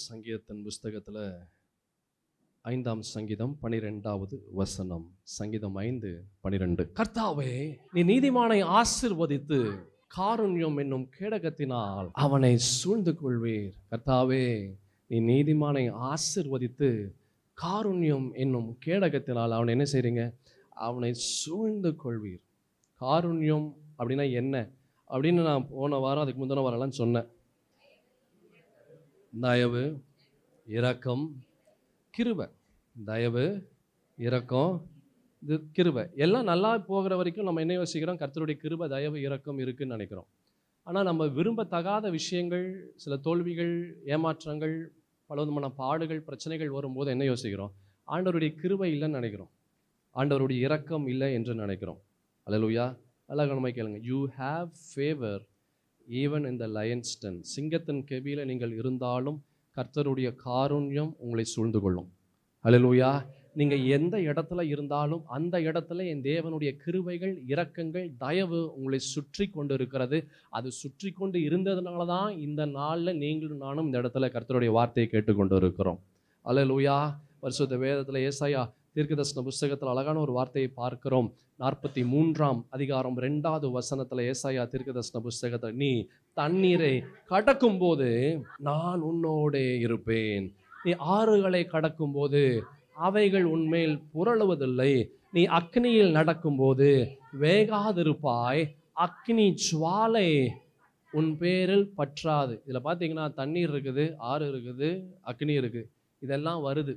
சங்கீதத்தின் புஸ்தகத்தில் 5ஆம் சங்கீதம் 12வது வசனம். சங்கீதம் 5:12. கர்த்தாவே, நீ நீதிமானை ஆசீர்வதித்து காருண்யம் என்னும் கேடகத்தினால் அவனை சூழ்ந்து கொள்வீர். கர்த்தாவே, நீ நீதிமானை ஆசீர்வதித்து காருண்யம் என்னும் கேடகத்தினால் அவனை என்ன செய்றீங்க? அவனை சூழ்ந்து கொள்வீர். காருண்யம் அப்படின்னா என்ன அப்படின்னு நான் போன வாரம் அதுக்கு முந்தின வாரம்லாம் சொன்னேன். தயவு, இரக்கம், கிருபை. தயவு, இரக்கம், இது கிருபை எல்லாம் நல்லா போகிற வரைக்கும் நம்ம என்ன யோசிக்கிறோம்? கர்த்தருடைய கிருபை, தயவு, இரக்கம் இருக்குன்னு நினைக்கிறோம். ஆனால் நம்ம விரும்பத்தகாத விஷயங்கள், சில தோல்விகள், ஏமாற்றங்கள், பல விதமான பாடுகள், பிரச்சனைகள் வரும்போது என்ன யோசிக்கிறோம்? ஆண்டவருடைய கிருபை இல்லைன்னு நினைக்கிறோம், ஆண்டவருடைய இரக்கம் இல்லை என்று நினைக்கிறோம். அல்லேலூயா. நல்லா கவனமாக கேளுங்க. You have favour even in the Lions ten. சிங்கத்தின் கெபியில் நீங்கள் இருந்தாலும் கர்த்தருடைய காருண்யம் உங்களை சூழ்ந்து கொள்ளும். அல்லேலூயா. நீங்கள் எந்த இடத்துல இருந்தாலும் அந்த இடத்துல என் தேவனுடைய கிருபைகள், இரக்கங்கள், தயவு உங்களை சுற்றி கொண்டு இருக்கிறது. அது சுற்றி கொண்டு இருந்ததுனால தான் இந்த நாளில் நீங்களும் நானும் இந்த இடத்துல கர்த்தருடைய வார்த்தையை கேட்டுக்கொண்டு இருக்கிறோம். அல்லேலூயா. பரிசுத்த வேதத்தில் ஏசாயா தீர்க்கதரிசன புஸ்தகத்தில் அழகான ஒரு வார்த்தையை பார்க்கிறோம். 43ஆம் அதிகாரம் 2வது வசனத்தில் ஏசாயா தீர்க்கதரிசன புஸ்தகத்தில், நீ தண்ணீரை கடக்கும் போது நான் உன்னோடே இருப்பேன். நீ ஆறுகளை கடக்கும் போது அவைகள் உன்மேல் புரளுவதில்லை. நீ அக்னியில் நடக்கும்போது வேகாதிருப்பாய். அக்னி ஜுவாலை உன் பேரில் பற்றாது. இதில் பார்த்தீங்கன்னா தண்ணீர் இருக்குது, ஆறு இருக்குது, அக்னி இருக்குது, இதெல்லாம் வருது.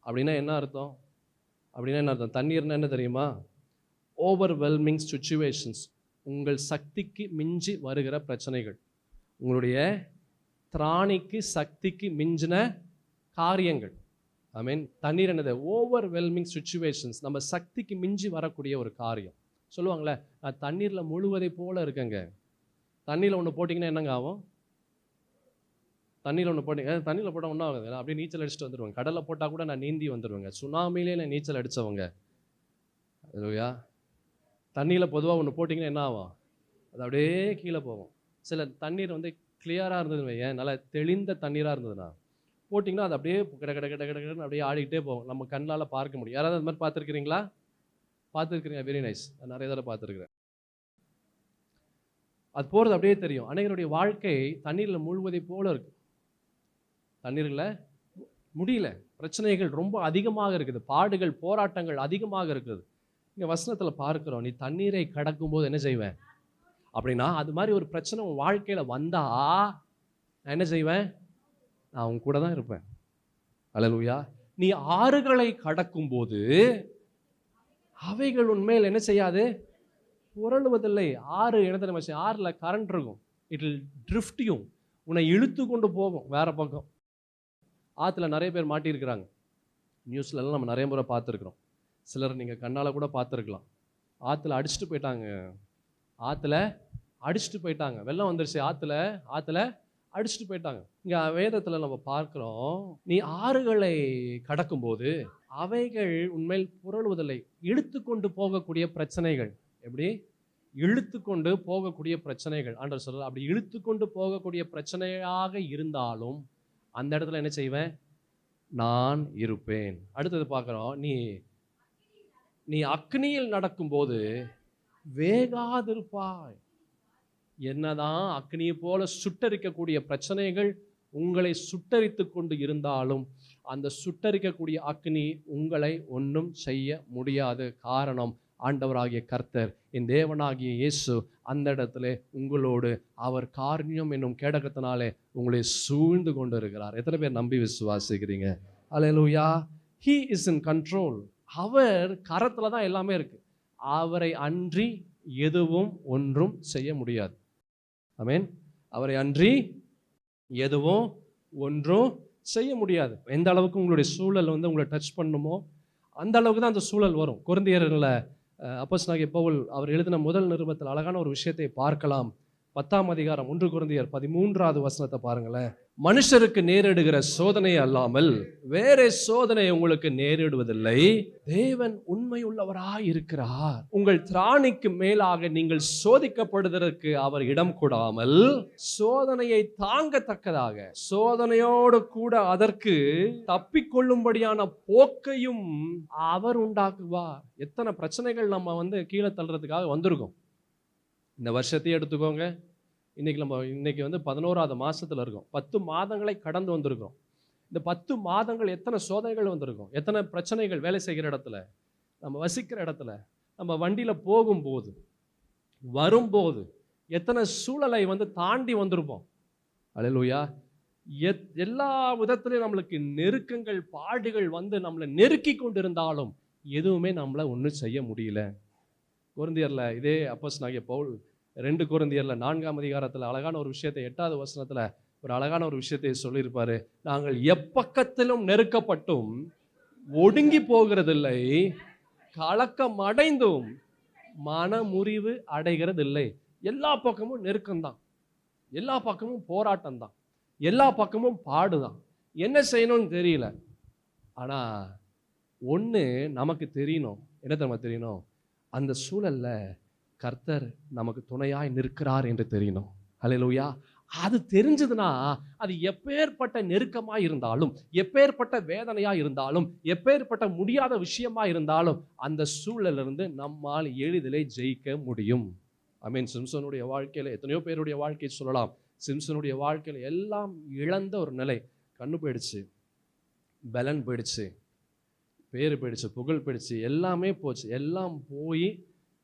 அப்படின்னா என்ன அர்த்தம்? தண்ணீர்னா என்ன தெரியுமா? ஓவர்வெல்மிங் சிச்சுவேஷன்ஸ், உங்கள் சக்திக்கு மிஞ்சி வருகிற பிரச்சனைகள், உங்களுடைய திராணிக்கு சக்திக்கு மிஞ்சின காரியங்கள். ஐ மீன் தண்ணீர் என்னது? ஓவர்வெல்மிங் சிச்சுவேஷன்ஸ், நம்ம சக்திக்கு மிஞ்சி வரக்கூடிய ஒரு காரியம். சொல்லுவாங்களே, நான் தண்ணீரில் முழுவதை போல இருக்கேங்க. தண்ணியில் ஒன்று போட்டிங்கன்னா என்னங்க ஆகும்? தண்ணியில் ஒன்று போட்டிங்க, தண்ணியில் போட்டால் ஒன்றும் ஆகுது, அப்படியே நீச்சல் அடிச்சுட்டு வந்துடுவேங்க. கடலில் போட்டால் கூட நான் நீந்தி வந்துடுவேங்க. சுனாமிலே நான் நீச்சல் அடித்தவங்க. இல்லையா? தண்ணியில் பொதுவாக ஒன்று போட்டிங்கன்னா என்ன ஆகும்? அது அப்படியே கீழே போகும். சில தண்ணீர் வந்து கிளியராக இருந்ததுன்னு வையேன், நல்லா தெளிந்த தண்ணீராக இருந்ததுன்னா போட்டிங்கன்னா அது அப்படியே கிட கிட கிட கிடன்னு அப்படியே ஆடிக்கிட்டே போகும். நம்ம கண்ணால் பார்க்க முடியும். யாராவது அது மாதிரி பார்த்துருக்கிறீங்களா? பார்த்துருக்கிறீங்க? Very nice. நிறைய தடவை பார்த்துருக்குறேன். அது போகிறது அப்படியே தெரியும். அனைவருடைய வாழ்க்கை தண்ணீரில் மூழ்குவதை போல இருக்குது. தண்ணீரில் முடியல, பிரச்சனைகள் ரொம்ப அதிகமாக இருக்குது, பாடுகள், போராட்டங்கள் அதிகமாக இருக்குது. இங்கே வசனத்தில் பார்க்குறோம், நீ தண்ணீரை கடக்கும்போது என்ன செய்வேன் அப்படின்னா, அது மாதிரி ஒரு பிரச்சனை உன் வாழ்க்கையில் வந்தா நான் என்ன செய்வேன்? நான் உன் கூட தான் இருப்பேன். அல்லேலூயா. நீ ஆறுகளை கடக்கும்போது அவைகள் உன்மேல் என்ன செய்யாது? புரளுவதில்லை. ஆறு என்ன தெரியுமா? ஆறில் கரண்ட் இருக்கும், இட் வில் ட்ரிஃப்ட் யூ, உன்னை இழுத்து கொண்டு போகும் வேற பக்கம். ஆற்றுல நிறைய பேர் மாட்டியிருக்கிறாங்க. நியூஸ்லலாம் நம்ம நிறைய முறை பார்த்துருக்குறோம். சிலர் நீங்கள் கண்ணால் கூட பார்த்துருக்கலாம். ஆற்றுல அடிச்சுட்டு போயிட்டாங்க. வெள்ளம் வந்துருச்சு, ஆற்றுல அடிச்சுட்டு போயிட்டாங்க. இங்கே வேதத்தில் நம்ம பார்க்குறோம், நீ ஆறுகளை கடக்கும்போது அவைகள் உண்மையில் புரளுவதில்லை. இழுத்து கொண்டு போகக்கூடிய பிரச்சனைகள். எப்படி? இழுத்து கொண்டு போகக்கூடிய பிரச்சனைகள். ஆண்டவர் சொல்றார், அப்படி இழுத்து கொண்டு போகக்கூடிய பிரச்சனையாக இருந்தாலும் அந்த இடத்துல என்ன செய்வேன்? நான் இருப்பேன். அடுத்தது பார்க்குறோம், நீ அக்னியில் நடக்கும்போது வேகாதிருப்பாய். என்னதான் அக்னியை போல சுட்டரிக்கக்கூடிய பிரச்சனைகள் உங்களை சுட்டரித்து கொண்டு இருந்தாலும் அந்த சுட்டரிக்கக்கூடிய அக்னி உங்களை ஒன்றும் செய்ய முடியாது. காரணம், ஆண்டவராகிய கர்த்தர், என் தேவனாகிய இயேசு அந்த இடத்துல உங்களோடு அவர் காருண்யம் என்னும் கேடகத்தினாலே உங்களை சூழ்ந்து கொண்டு இருக்கிறார். எத்தனை பேர் நம்பி விசுவாசிக்கிறீங்க? அல்லேலூயா. He is in control. அவர் கரத்தில் தான் எல்லாமே இருக்கு. அவரை அன்றி எதுவும் ஒன்றும் செய்ய முடியாது. ஆமென். அவரை அன்றி எதுவும் ஒன்றும் செய்ய முடியாது. எந்த அளவுக்கு உங்களுடைய சூழல் வந்து உங்களை டச் பண்ணுமோ அந்த அளவுக்கு தான் அந்த சூழல் வரும். கொரிந்தியரில் அப்போஸ்தலனாகிய பவுல் அவர் எழுதின முதல் நிருபத்தில் அழகான ஒரு விஷயத்தை பார்க்கலாம். 10ஆம் அதிகாரம் 1 கொரிந்தியர் 13வது வசனத்தை பாருங்களேன். மனுஷருக்கு நேரிடுகிற சோதனை அல்லாமல் வேற சோதனை உங்களுக்கு நேரிடுவதில்லை. தேவன் உண்மை உள்ளவராய் இருக்கிறார். உங்கள் திராணிக்கு மேலாக நீங்கள் சோதிக்கப்படுவதற்கு அவர் இடம் கொடாமல் சோதனையை தாங்கத்தக்கதாக சோதனையோடு கூட அதற்கு தப்பிக்கொள்ளும்படியான போக்கையும் அவர் உண்டாக்குவார். எத்தனை பிரச்சனைகள் நம்ம கீழே தள்ளுறதுக்காக வந்திருக்கோம். இந்த வருஷத்தையே எடுத்துக்கோங்க. இன்னைக்கு 11வது மாசத்துல இருக்கோம். 10 மாதங்களை கடந்து வந்திருக்கோம். இந்த 10 மாதங்கள் எத்தனை சோதனைகள் வந்திருக்கும், எத்தனை பிரச்சனைகள். வேலை செய்கிற இடத்துல, நம்ம வசிக்கிற இடத்துல, நம்ம வண்டியில போகும்போது வரும்போது எத்தனை சூழலை தாண்டி வந்திருப்போம். அல்லேலூயா. எல்லா விதத்திலையும் நம்மளுக்கு நெருக்கங்கள், பாடுகள் நம்மளை நெருக்கி கொண்டிருந்தாலும் எதுவுமே நம்மளை ஒன்றும் செய்ய முடியல. கொரிந்தியர்ல இதே அப்போஸ்தலனாகிய பவுல் 2 கொரிந்தியர்ல 4ஆம் அதிகாரத்தில் அழகான ஒரு விஷயத்தை 8வது வசனத்துல ஒரு அழகான ஒரு விஷயத்தை சொல்லியிருப்பாரு. நாங்கள் எப்பக்கத்திலும் நெருக்கப்பட்டும் ஒடுங்கி போகிறதில்லை, கலக்கம் அடைந்தும் மனமுறிவு அடைகிறதில்லை. எல்லா பக்கமும் நெருக்கம்தான், எல்லா பக்கமும் போராட்டம் தான், எல்லா பக்கமும் பாடுதான். என்ன செய்யணும்னு தெரியல. ஆனா ஒண்ணு நமக்கு தெரியணும். என்ன தெரியுமா தெரியணும்? அந்த சூழல்ல கர்த்தர் நமக்கு துணையாய் நிற்கிறார் என்று தெரியணும். அல்லேலூயா. அது தெரிஞ்சதுன்னா அது எப்பேற்பட்ட நெருக்கமாய் இருந்தாலும், எப்பேற்பட்ட வேதனையா இருந்தாலும், எப்பேற்பட்ட முடியாத விஷயமா இருந்தாலும் அந்த சூழலிலிருந்து நம்மால் எளிதிலே ஜெயிக்க முடியும். ஆமென். சிம்சோனுடைய வாழ்க்கையில எத்தனையோ பேருடைய வாழ்க்கையை சொல்லலாம். சிம்சோனுடைய வாழ்க்கையில எல்லாம் இழந்த ஒரு நிலை. கண்ணு போயிடுச்சு, பலன் போயிடுச்சு, பேரு போயிடுச்சு, புகழ் போயிடுச்சு, எல்லாமே போச்சு. எல்லாம் போய்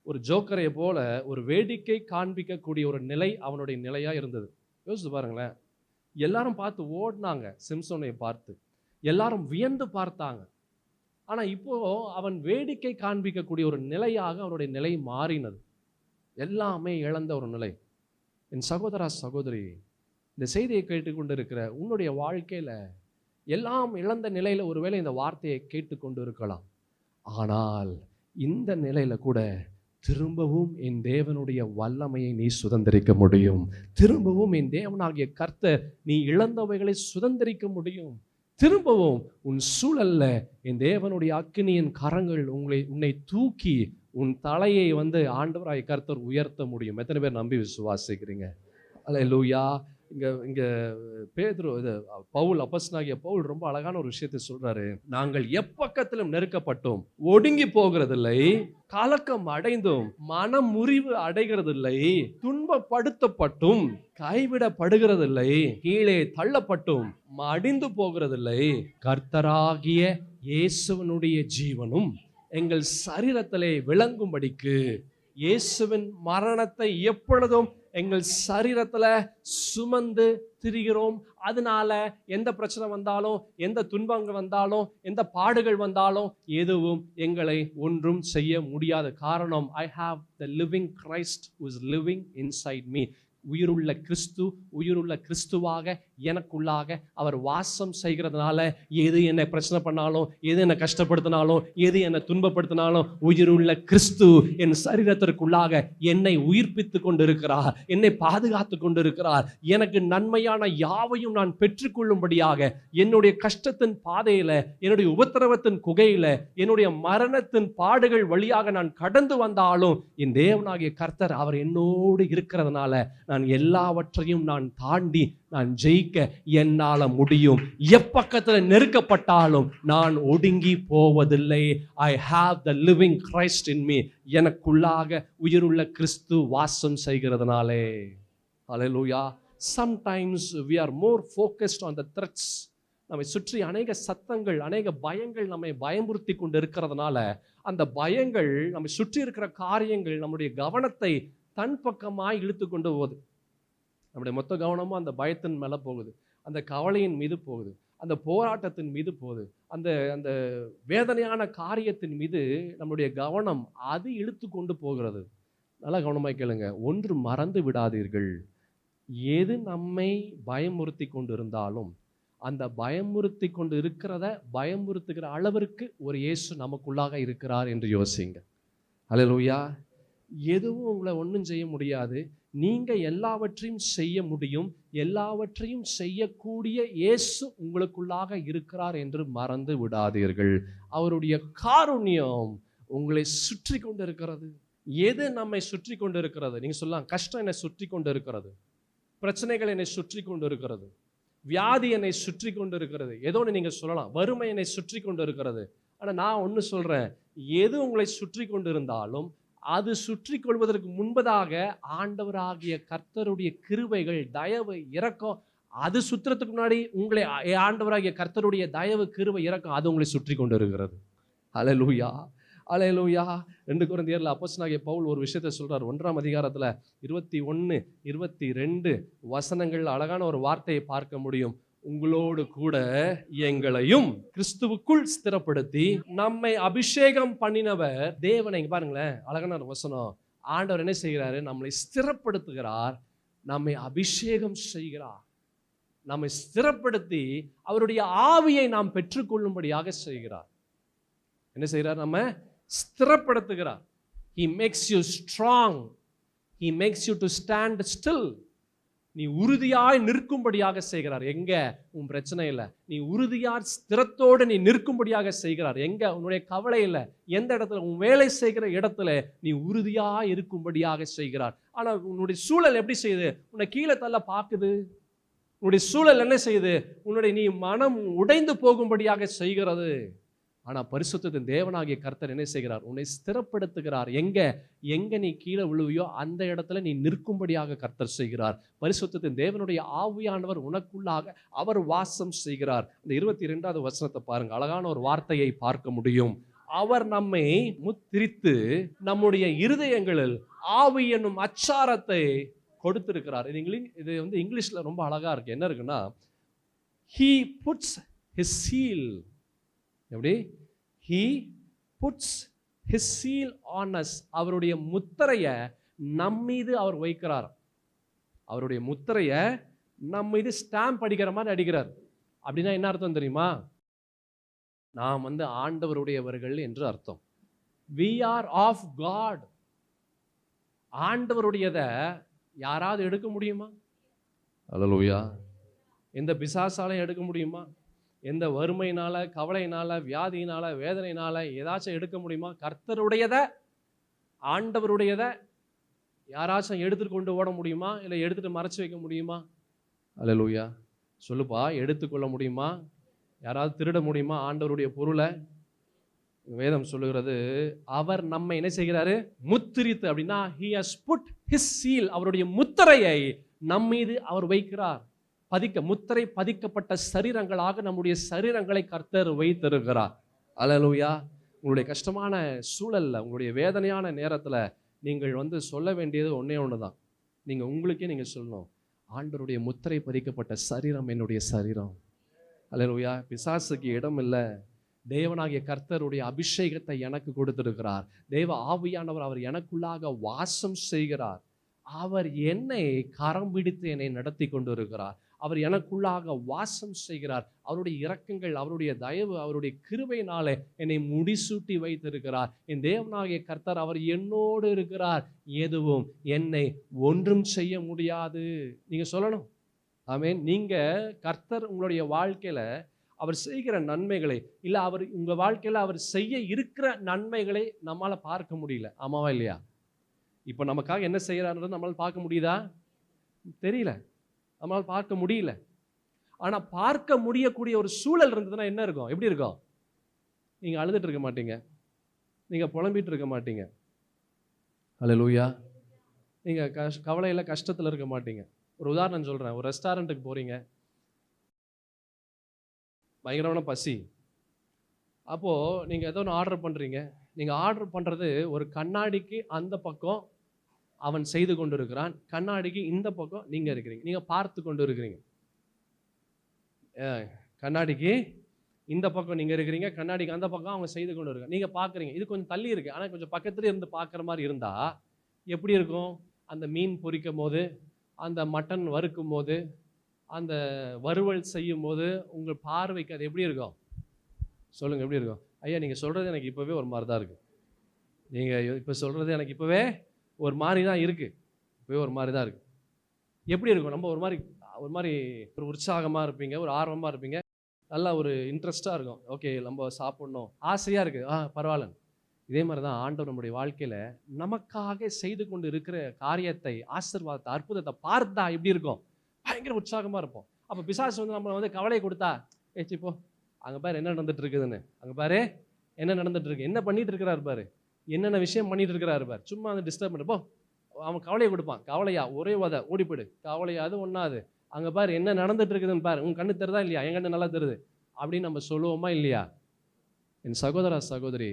ஒரு ஜோக்கரை போல ஒரு வேடிக்கை காண்பிக்கக்கூடிய ஒரு நிலை அவனுடைய நிலையா இருந்தது. யோசிச்சு பாருங்களேன். எல்லாரும் பார்த்து ஓடினாங்க, சிம்சோனை பார்த்து எல்லாரும் வியந்து பார்த்தாங்க. ஆனா இப்போ அவன் வேடிக்கை காண்பிக்கக்கூடிய ஒரு நிலையாக அவனுடைய நிலை மாறினது. எல்லாமே இழந்த ஒரு நிலை. என் சகோதரா சகோதரி, இந்த செய்தியை கேட்டுக்கொண்டு இருக்கிற உன்னுடைய வாழ்க்கையில எல்லாம் இழந்த நிலையில ஒருவேளை இந்த வார்த்தையை கேட்டுக்கொண்டு இருக்கலாம். ஆனால் இந்த நிலையில கூட திரும்பவும் என் தேவனுடைய வல்லமையை நீ சுதந்திரிக்க முடியும். திரும்பவும் என் தேவனாகிய கர்த்தர் நீ இழந்தவைகளை சுதந்திரிக்க முடியும். திரும்பவும் உன் சூழல்ல என் தேவனுடைய அக்கினியின் கரங்கள் உன்னை தூக்கி உன் தலையை ஆண்டவராய் கர்த்தர் உயர்த்த முடியும். எத்தனை பேர் நம்பி விசுவாசிக்கிறீங்க? அல்லேலூயா. இங்க பேதுரு பவுல் அப்போஸ்தலனாகிய பவுல் ரொம்ப அழகான ஒரு விஷயத்தை சொல்றாரு. நாங்கள் எப்பக்கத்திலும் நெருக்கப்பட்டோம் ஒடுங்கி போகிறதில்லை, கலக்கம் அடைந்தும் மனம் முறிவு அடைகிறதில்லை, துன்பப்படுத்தப்பட்டும் கைவிடப்படுகிறதில்லை, கீழே தள்ளப்பட்டும் மடிந்து போகிறதில்லை. கர்த்தராகிய இயேசுவினுடைய ஜீவனும் எங்கள் சரீரத்திலே விளங்கும்படிக்கு இயேசுவின் மரணத்தை எப்பொழுதும் எங்கள் சரீரத்துல சுமந்து திரிகிறோம். அதனால எந்த பிரச்சனை வந்தாலும், எந்த துன்பங்கள் வந்தாலும், எந்த பாடுகள் வந்தாலும் எதுவும் எங்களை ஒன்றும் செய்ய முடியாத காரணம், I have the living Christ who is living inside me. உயிருள்ள கிறிஸ்து, உயிருள்ள கிறிஸ்துவாக எனக்குள்ளாக அவர் வாசம் செய்கிறதுனால எது என்னை பிரச்சனை பண்ணாலும், எது என்னை கஷ்டப்படுத்தினாலும், எது என்னை துன்பப்படுத்தினாலும் உயிருள்ள கிறிஸ்து என் சரீரத்திற்குள்ளாக என்னை உயிர்ப்பித்து கொண்டிருக்கிறார், என்னை பாதுகாத்து கொண்டிருக்கிறார். எனக்கு நன்மையான யாவையும் நான் பெற்றுக்கொள்ளும்படியாக என்னுடைய கஷ்டத்தின் பாதையில, என்னுடைய உபத்திரவத்தின் குகையில, என்னுடைய மரணத்தின் பாடுகள் வழியாக நான் கடந்து வந்தாலும் என் தேவனாகிய கர்த்தர் அவர் என்னோடு இருக்கிறதுனால நான் எல்லாவற்றையும் நான் தாண்டி நான் ஜெயிக்க என்னால முடியும். எப்பக்கத்தில் நெருக்கப்பட்டாலும் நான் ஒடுங்கி போவதில்லை. I have the living Christ in me. எனக்குள்ளாக உயிருள்ள கிறிஸ்து வாசம் செய்கிறதுனாலே. Hallelujah. Sometimes we are more focused on the threats. நம்மை சுற்றி அநேக சத்தங்கள், அநேக பயங்கள் நம்மை பயமுறுத்தி கொண்டு இருக்கிறதுனால அந்த பயங்கள், நம்மை சுற்றி இருக்கிற காரியங்கள் நம்முடைய கவனத்தை தன் பக்கமாய் இழுத்து கொண்டு போகுது. நம்முடைய மொத்த கவனமும் அந்த பயத்தின் மேல போகுது, அந்த கவலையின் மீது போகுது, அந்த போராட்டத்தின் மீது போகுது, அந்த அந்த வேதனையான காரியத்தின் மீது நம்முடைய கவனம் அது இழுத்து கொண்டு போகிறது. நல்லா கவனமாய் கேளுங்க. ஒன்று மறந்து விடாதீர்கள், எது நம்மை பயமுறுத்தி கொண்டு இருந்தாலும் அந்த பயமுறுத்தி கொண்டு இருக்கிறத பயமுறுத்துகிற அளவிற்கு ஒரு இயேசு நமக்குள்ளாக இருக்கிறார் என்று யோசிங்க. அல்லேலூயா. எதுவும் உங்களை ஒன்றும் செய்ய முடியாது, நீங்க எல்லாவற்றையும் செய்ய முடியும், எல்லாவற்றையும் செய்யக்கூடிய இயேசு உங்களுக்குள்ளாக இருக்கிறார் என்று மறந்து விடாதீர்கள். அவருடைய காருண்யம் உங்களை சுற்றி கொண்டு இருக்கிறது. எது நம்மை சுற்றி கொண்டு இருக்கிறது? நீங்க சொல்லலாம், கஷ்டம் என்னை சுற்றி கொண்டு இருக்கிறது, பிரச்சனைகள் என்னை சுற்றி கொண்டு இருக்கிறது, வியாதி என்னை சுற்றி கொண்டு இருக்கிறது, ஏதோ ஒன்று நீங்க சொல்லலாம், வறுமை என்னை சுற்றி கொண்டு இருக்கிறது. ஆனால் நான் ஒன்று சொல்றேன், எது உங்களை சுற்றி கொண்டு இருந்தாலும் அது சுற்றி கொள்வதற்கு முன்பதாக ஆண்டவராகிய கர்த்தருடைய கிருபைகள், தயவு, இரக்கம், அது சுற்றுறதுக்கு முன்னாடி உங்களை ஆண்டவராகிய கர்த்தருடைய தயவு, கிருபை, இரக்கம் அது உங்களை சுற்றி கொண்டு இருக்கிறது. அல்லேலூயா, அல்லேலூயா. 2 கொரிந்தியர்ல அப்போஸ்தலனாகிய பவுல் ஒரு விஷயத்தை சொல்றார். 1ஆம் அதிகாரத்துல 21, 22 வசனங்கள் அழகான ஒரு வார்த்தையை பார்க்க முடியும். உங்களோடு கூட எங்களையும் கிறிஸ்துவுக்குள் ஸ்திரப்படுத்தி நம்மை அபிஷேகம் பண்ணினவர் தேவனை. இங்க பாருங்களேன், அழகான ஒரு வசனம். ஆண்டவர் என்ன செய்கிறாரு? நம்மளை ஸ்திரப்படுத்துகிறார், நம்மை அபிஷேகம் செய்கிறார், நம்மை ஸ்திரப்படுத்தி அவருடைய ஆவியை நாம் பெற்றுக்கொள்ளும்படியாக செய்கிறார். என்ன செய்கிறார்? நம்ம ஸ்திரப்படுத்துகிறார். He makes you strong. He makes you to stand still. நீ உறுதியாய் நிற்கும்படியாக செய்கிறார். எங்க? உன் பிரச்சனை இல்லை, நீ உறுதியாய் ஸ்திரத்தோடு நீ நிற்கும்படியாக செய்கிறார். எங்க? உன்னுடைய கவலை இல்லை, எந்த இடத்துல? உன் வேலை செய்கிற இடத்துல நீ உறுதியாய் இருக்கும்படியாக செய்கிறார். ஆனால் உன்னுடைய சூழல் எப்படி செய்யுது? உன்னை கீழே தள்ள பார்க்குது. உன்னுடைய சூழல் என்ன செய்யுது? உன்னுடைய நீ மனம் உடைந்து போகும்படியாக செய்கிறது. ஆனால் பரிசுத்தத்தின் தேவனாகிய கர்த்தர் என்ன செய்கிறார்? உன்னை ஸ்திரப்படுத்துகிறார். எங்க நீ கீழே விழுவியோ அந்த இடத்துல நீ நிற்கும்படியாக கர்த்தர் செய்கிறார். பரிசுத்தத்தின் தேவனுடைய ஆவியானவர் உனக்குள்ளாக அவர் வாசம் செய்கிறார். இந்த 22வது வசனத்தை பாருங்க, அழகான ஒரு வார்த்தையை பார்க்க முடியும். அவர் நம்மை முத்திரித்து நம்முடைய இருதயங்களில் ஆவி என்னும் அச்சாரத்தை கொடுத்திருக்கிறார். இது வந்து இங்கிலீஷ்ல ரொம்ப அழகா இருக்கு. என்ன இருக்குன்னா, he puts his seal. எப்படி? he puts his seal on us. அவருடைய முத்திரையை நம்மீது அவர் வைக்கிறார். அவருடைய முத்திரையை நம்மீது ஸ்டாம்ப் அடிக்கிற மாதிரி அடிக்கிறார். அப்படின்னா என்ன அர்த்தம் தெரியுமா? நாம் வந்து ஆண்டவருடையவர்கள் என்று அர்த்தம். we are of God. ஆண்டவருடையதை யாராவது எடுக்க முடியுமா? அல்லேலூயா. எந்த பிசாசாலையும் எடுக்க முடியுமா? எந்த வறுமையினால, கவலையினால, வியாதியினால, வேதனையினால ஏதாச்சும் எடுக்க முடியுமா? கர்த்தருடையதை, ஆண்டவருடையதை யாராச்சும் எடுத்துட்டு கொண்டு ஓட முடியுமா? இல்லை எடுத்துட்டு மறைச்சு வைக்க முடியுமா? அல்லேலூயா. சொல்லுப்பா, எடுத்துக்கொள்ள முடியுமா? யாராவது திருட முடியுமா ஆண்டவருடைய பொருளை? வேதம் சொல்லுகிறது, அவர் நம்மை என்ன செய்கிறாரு? முத்திரித்து. அப்படின்னா he has put his seal, அவருடைய முத்திரையை நம்மீது அவர் வைக்கிறார். முத்திரை பதிக்கப்பட்ட சரீரங்களாக நம்முடைய சரீரங்களை கர்த்தர் வைத்திருக்கிறார். அல்லேலூயா. உங்களுடைய கஷ்டமான சூழல்ல, உங்களுடைய வேதனையான நேரத்துல நீங்கள் வந்து சொல்ல வேண்டியது ஒன்னே ஒண்ணுதான். நீங்க உங்களுக்கே நீங்க சொல்லணும், ஆண்டவருடைய முத்திரை பதிக்கப்பட்ட சரீரம் என்னுடைய சரீரம். அல்லேலூயா. பிசாசுக்கு இடம் இல்லை. தேவனாகிய கர்த்தருடைய அபிஷேகத்தை எனக்கு கொடுத்திருக்கிறார். தேவ ஆவியானவர் அவர் எனக்குள்ளாக வாசம் செய்கிறார். அவர் என்னை கரம் பிடித்து என்னை நடத்தி கொண்டு இருக்கிறார். அவர் எனக்குள்ளாக வாசம் செய்கிறார். அவருடைய இரக்கங்கள், அவருடைய தயவு, அவருடைய கிருபையினாலே என்னை முடிசூட்டி வைத்திருக்கிறார். என் தேவனாகிய கர்த்தர் அவர் என்னோடு இருக்கிறார். எதுவும் என்னை ஒன்றும் செய்ய முடியாது. நீங்க சொல்லணும், ஆமென். நீங்க கர்த்தர் உங்களுடைய வாழ்க்கையில அவர் செய்கிற நன்மைகளை, இல்லை அவர் உங்க வாழ்க்கையில அவர் செய்ய இருக்கிற நன்மைகளை நம்மால பார்க்க முடியல. ஆமாவா இல்லையா? இப்போ நமக்காக என்ன செய்யறாருன்றது நம்மளால பார்க்க முடியுதா? தெரியல, நம்மளால் பார்க்க முடியல. ஆனா பார்க்க முடியக்கூடிய ஒரு சூழல் இருந்ததுன்னா என்ன இருக்கும்? எப்படி இருக்கும்? நீங்க அழுதுட்டு இருக்க மாட்டீங்க, நீங்க புலம்பிட்டு இருக்க மாட்டீங்க. அல்லேலூயா. நீங்க கவலையில, கஷ்டத்துல இருக்க மாட்டீங்க. ஒரு உதாரணம் சொல்றேன். ஒரு ரெஸ்டாரண்ட்டுக்கு போறீங்க, பயங்கரமான பசி. அப்போ நீங்க ஏதோ ஒன்று ஆர்டர் பண்றீங்க. நீங்க ஆர்டர் பண்றது ஒரு கண்ணாடிக்கு அந்த பக்கம் அவன் செய்து கொண்டு இருக்கிறான், கண்ணாடிக்கு இந்த பக்கம் நீங்க இருக்கிறீங்க. நீங்க பார்த்து கொண்டு இருக்கிறீங்க. கண்ணாடிக்கு இந்த பக்கம் நீங்க இருக்கிறீங்க, கண்ணாடிக்கு அந்த பக்கம் அவங்க செய்து கொண்டு இருக்காங்க. நீங்க பாக்குறீங்க, இது கொஞ்சம் தள்ளி இருக்கு, ஆனா கொஞ்சம் பக்கத்துல இருந்து பாக்குற மாதிரி இருந்தா எப்படி இருக்கும்? அந்த மீன் பொரிக்கும் போது, அந்த மட்டன் வறுக்கும் போது, அந்த வறுவல் செய்யும் போது உங்கள் பார்வைக்கு அது எப்படி இருக்கும்? சொல்லுங்க, எப்படி இருக்கும்? ஐயா, நீங்க சொல்றது எனக்கு இப்பவே ஒரு மாதிரி தான் இருக்கு. நீங்க இப்ப சொல்றது எனக்கு இப்பவே ஒரு மாதிரி தான் இருக்கு. இப்போயே ஒரு மாதிரி தான் இருக்குது. எப்படி இருக்கும்? நம்ம ஒரு மாதிரி ஒரு உற்சாகமாக இருப்பீங்க, ஒரு ஆர்வமாக இருப்பீங்க, நல்லா ஒரு இன்ட்ரெஸ்ட்டாக இருக்கும். ஓகே, நம்ம சாப்பிட்ணும், ஆசையாக இருக்குது, பரவாயில்ல. இதே மாதிரி தான் ஆண்டவர் நம்முடைய வாழ்க்கையில் நமக்காக செய்து கொண்டு இருக்கிற காரியத்தை, ஆசீர்வாதத்தை, அற்புதத்தை பார்த்தா எப்படி இருக்கும்? பயங்கர உற்சாகமாக இருப்போம். அப்போ பிசாசு வந்து நம்மளை வந்து கவலையை கொடுத்தா, ஏச்சிப்போ அங்கே பாரு என்ன நடந்துட்டு இருக்குதுன்னு, அங்கே பாரு என்ன நடந்துட்டு இருக்கு, என்ன பண்ணிட்டு இருக்கிறாரு பாரு, என்னென்ன விஷயம் பண்ணிட்டு இருக்கிறாரு பாரு, சும்மா வந்து டிஸ்டர்ப் பண்ணப்போ அவன் கவலையை கொடுப்பான். கவலையா, ஒரே உத ஓடிப்போடு, கவலையா அது ஒன்றாது, அங்கே பாரு என்ன நடந்துட்டு இருக்குதுன்னு பாரு, உன் கண்ணு தெரியுதா இல்லையா, என் கண்ணு நல்லா தெரியுது அப்படின்னு நம்ம சொல்லுவோமா இல்லையா? என் சகோதர சகோதரி,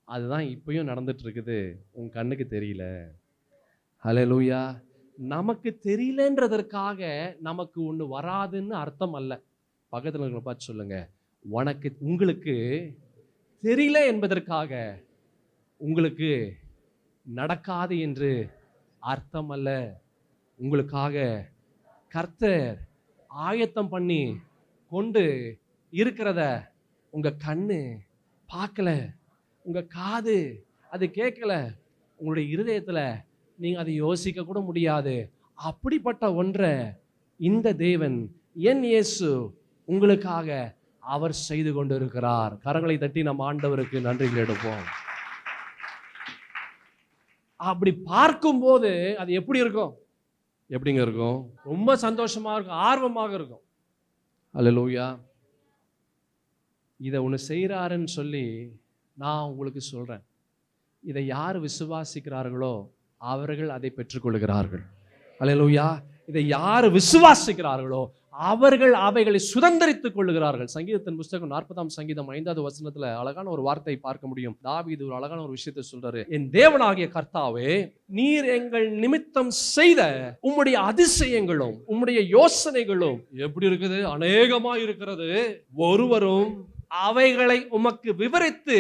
அதுதான் இப்பயும் நடந்துட்டு இருக்குது, உன் கண்ணுக்கு தெரியல. ஹல்லேலூயா. நமக்கு தெரியலன்றதற்காக நமக்கு ஒன்று வராதுன்னு அர்த்தம் அல்ல. பக்கத்தில் இருக்கிற பார்த்து சொல்லுங்க, உங்களுக்கு தெரியல என்பதற்காக உங்களுக்கு நடக்காது என்று அர்த்தம் அல்ல. உங்களுக்காக கர்த்தர் ஆயத்தம் பண்ணி கொண்டு இருக்கிறத உங்க கண்ணு பார்க்கல, உங்க காது அது கேட்கல, உங்களுடைய இருதயத்தில் நீங்க அதை யோசிக்க கூட முடியாது. அப்படிப்பட்ட ஒன்றை இந்த தேவன், என் இயேசு உங்களுக்காக அவர் செய்து கொண்டு இருக்கிறார். கரங்களை தட்டி நம்ம ஆண்டவருக்கு நன்றிகள் எடுப்போம். அப்படி பார்க்கும்போது அது எப்படி இருக்கும்? எப்படிங்க இருக்கும்? ரொம்ப சந்தோஷமா இருக்கும், ஆர்வமாக இருக்கும். அல்லேலூயா. இதை ஒன்று செய்கிறாருன்னு சொல்லி நான் உங்களுக்கு சொல்றேன், இதை யார் விசுவாசிக்கிறார்களோ அவர்கள் அதை பெற்றுக்கொள்கிறார்கள். அல்லேலூயா. இதை யார் விசுவாசிக்கிறார்களோ அவர்கள் அவைகளை சுதந்தரித்துக் கொள்ளுகிறார்கள். சங்கீதத்தின் புஸ்தகம் 40ஆம் சங்கீதம் 5வது வசனத்துல அழகான ஒரு வார்த்தை பார்க்க முடியும். தாவீது ஒரு அழகான ஒரு விஷயத்தை சொல்றாரு, என் தேவனாகிய கர்த்தாவே, நீர் எங்கள் நிமித்தம் செய்த உம்முடைய அதிசயங்களும் உம்முடைய யோசனைகளும் எப்படி இருக்குது? அநேகமா இருக்கிறது, ஒருவரும் அவைகளை உமக்கு விவரித்து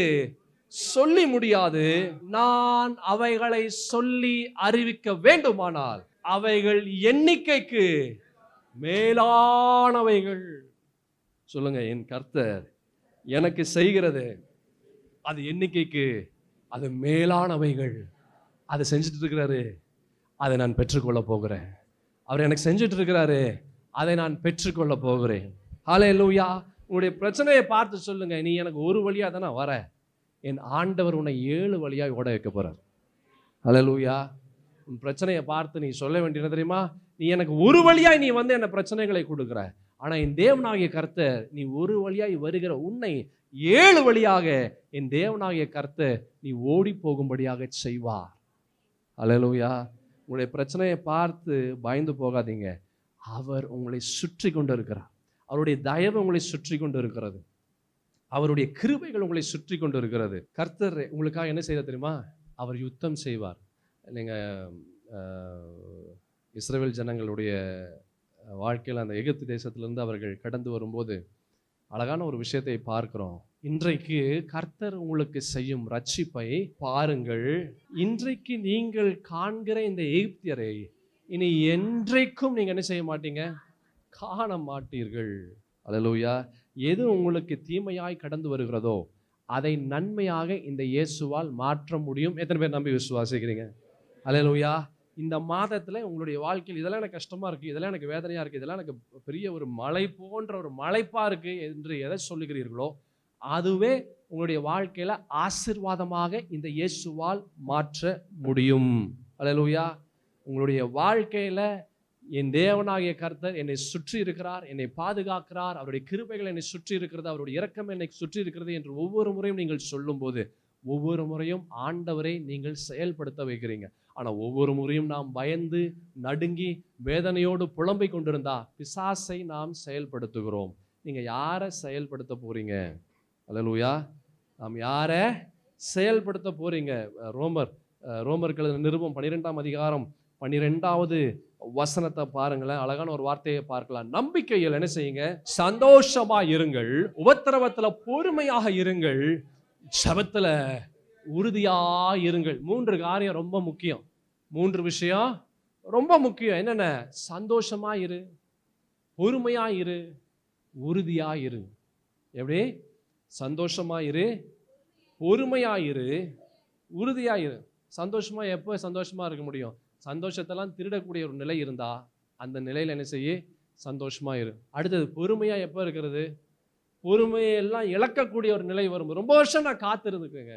சொல்லி முடியாது. நான் அவைகளை சொல்லி அறிவிக்க வேண்டுமானால் அவைகள் எண்ணிக்கைக்கு மேலானவைகள். சொல்லுங்க, என் கர்த்தர் எனக்கு செய்கிறது அது எண்ணிக்கைக்கு அது மேலானவைகள். அதை செஞ்சுட்டு இருக்கிறாரு, அதை நான் பெற்றுக்கொள்ள போகிறேன். அவர் எனக்கு செஞ்சுட்டு இருக்கிறாரு, அதை நான் பெற்றுக்கொள்ள போகிறேன். ஹல்லேலூயா. உங்களுடைய பிரச்சனையை பார்த்து சொல்லுங்க, நீ எனக்கு ஒரு வழியா தானே வர, என் ஆண்டவர் உன்னை 7 வழியாக ஓட வைக்க போறார். ஹல்லேலூயா. உன் பிரச்சனையை பார்த்து நீ சொல்ல வேண்டியது தெரியுமா? நீ எனக்கு ஒரு வழியாய் நீ வந்து என்ன பிரச்சனைகளை கொடுக்குற, ஆனா என் தேவனாகிய கர்த்தர் நீ ஒரு வழியாய் வருகிற உன்னை 7 வழியாக என் தேவனாகிய கர்த்தர் நீ ஓடி போகும்படியாக செய்வார். ஹல்லேலூயா. உங்களுடைய பிரச்சனையை பார்த்து பயந்து போகாதீங்க. அவர் உங்களை சுற்றி கொண்டு இருக்கிறார். அவருடைய தயவு உங்களை சுற்றி கொண்டு இருக்கிறது. அவருடைய கிருபைகள் உங்களை சுற்றி கொண்டு இருக்கிறது. கர்த்தர் உங்களுக்காக என்ன செய்ய தெரியுமா? அவர் யுத்தம் செய்வார். நீங்கள் இஸ்ரவேல் ஜனங்களுடைய வாழ்க்கையில் அந்த எகிப்து தேசத்திலிருந்து அவர்கள் கடந்து வரும்போது அழகான ஒரு விஷயத்தை பார்க்கிறோம். இன்றைக்கு கர்த்தர் உங்களுக்கு செய்யும் ரட்சிப்பை பாருங்கள். இன்றைக்கு நீங்கள் காண்கிற இந்த எகிப்தியரை இனி என்றைக்கும் நீங்கள் என்ன செய்ய மாட்டீங்க? காண மாட்டீர்கள். அல்லேலூயா. எது உங்களுக்கு தீமையாய் கடந்து வருகிறதோ அதை நன்மையாக இந்த இயேசுவால் மாற்ற முடியும். எத்தனை பேர் நம்பி விசுவாசிக்கிறீங்க? அல்லேலூயா. இந்த மாதத்தில் உங்களுடைய வாழ்க்கையில் இதெல்லாம் எனக்கு கஷ்டமாக இருக்குது, இதெல்லாம் எனக்கு வேதனையாக இருக்குது, இதெல்லாம் எனக்கு பெரிய ஒரு மலை போன்ற ஒரு மலைப்பாக இருக்குது என்று எதை சொல்லுகிறீர்களோ அதுவே உங்களுடைய வாழ்க்கையில் ஆசீர்வாதமாக இந்த இயேசுவால் மாற்ற முடியும். அல்லேலூயா. உங்களுடைய வாழ்க்கையில் என் தேவனாகிய கர்த்தர் என்னை சுற்றி இருக்கிறார், என்னை பாதுகாக்கிறார், அவருடைய கிருபைகள் என்னை சுற்றி இருக்கிறது, அவருடைய இரக்கம் என்னை சுற்றி இருக்கிறது என்று ஒவ்வொரு முறையும் நீங்கள் சொல்லும்போது ஒவ்வொரு முறையும் ஆண்டவரை நீங்கள் செயல்படுத்த வைக்கிறீங்க. ஆனால் ஒவ்வொரு முறையும் நாம் பயந்து நடுங்கி வேதனையோடு புலம்பிக் கொண்டிருந்தா பிசாசை நாம் செயல்படுத்துகிறோம். நீங்கள் யாரை செயல்படுத்த போறீங்க? அல்லேலூயா. நாம் யாரை செயல்படுத்த போறீங்க? ரோமர்கள் நிருபம் 12ஆம் அதிகாரம் 12வது வசனத்தை பாருங்களேன். அழகான ஒரு வார்த்தையை பார்க்கலாம். நம்பிக்கையில் என்ன செய்யுங்க? சந்தோஷமா இருங்கள், உபத்திரவத்துல பொறுமையாக இருங்கள், ஜெபத்துல உறுதியா இருங்கள். 3 காரியம் ரொம்ப முக்கியம். 3 விஷயம் ரொம்ப முக்கியம். என்னென்ன? சந்தோஷமா இரு, பொறுமையா இரு, உறுதியா இரு. எப்படி? சந்தோஷமா இரு, பொறுமையா இரு, உறுதியா இரு. சந்தோஷமா எப்போ சந்தோஷமா இருக்க முடியும்? சந்தோஷத்தெல்லாம் திருடக்கூடிய ஒரு நிலை இருந்தா அந்த நிலையில் என்ன செய்ய? சந்தோஷமா இரு. அடுத்தது பொறுமையா எப்போ இருக்கிறது? பொறுமையெல்லாம் இழக்கக்கூடிய ஒரு நிலை வரும். ரொம்ப வருஷம் நான் காத்திருந்துக்குங்க,